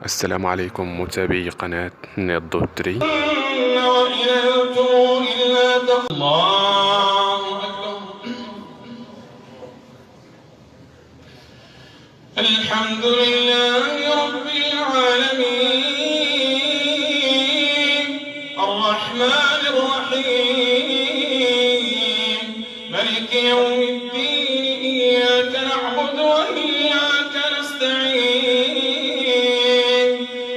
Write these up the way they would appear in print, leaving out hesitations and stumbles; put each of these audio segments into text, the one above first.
السلام عليكم متابعي قناة نيض الدري. الله أكبر. الحمد لله رب العالمين الرحمن الرحيم ملك يوم الدين إياك نعبد وإياك نستعين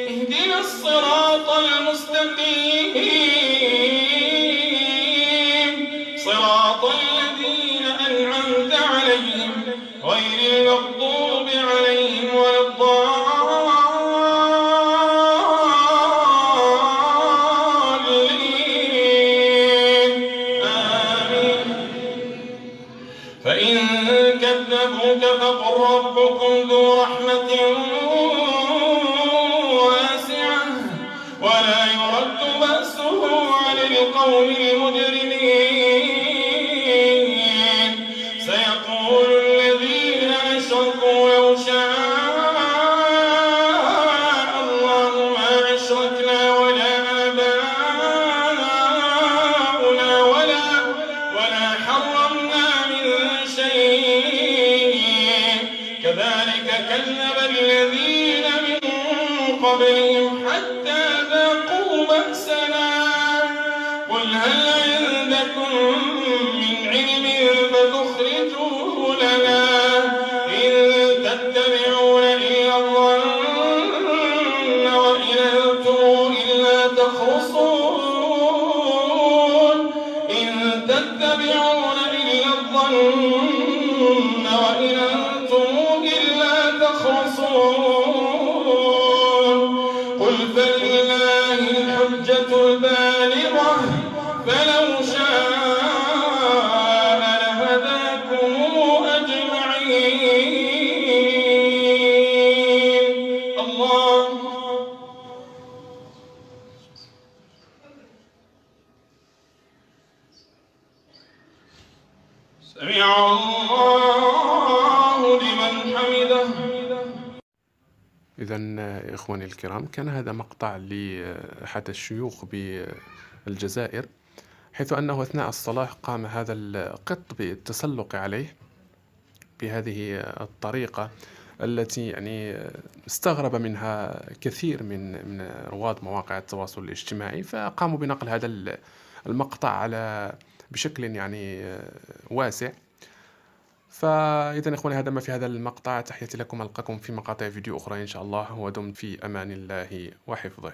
اهدنا الصراط المستقيم صراط الذين أنعمت عليهم غير المغضوب عليهم ولا الضالين آمين. فإن كذبوك فقل ربكم ذو رحمة واسعة ولا يرد بأسه عن القوم المجرمين. سيقول الذين أشركوا لو شاء الله ما أشركنا ولا آباؤنا ولا حرمنا من شيء كذلك كذب الذين من قبلهم حتى ذاقوا بأسنا. قل هل عندكم من علم فتخرجوه لنا إن تتبعون إلا الظن وإن أنتم إلا تخرصون. إن تتبعون إلا الظن وإن أنتم إلا تخرصون. قل فلله الحجة البالغة فلو شاء لهداكم أجمعين. الله سمع الله لمن حمده. إذن إخواني الكرام، كان هذا مقطع لأحد الشيوخ بالجزائر، حيث أنه أثناء الصلاة قام هذا القط بالتسلق عليه بهذه الطريقة التي استغرب منها كثير من رواد مواقع التواصل الاجتماعي، فقاموا بنقل هذا المقطع بشكل واسع. فإذا إخواني، هذا ما في هذا المقطع. تحياتي لكم، ألقاكم في مقاطع فيديو أخرى إن شاء الله، ودمت في أمان الله وحفظه.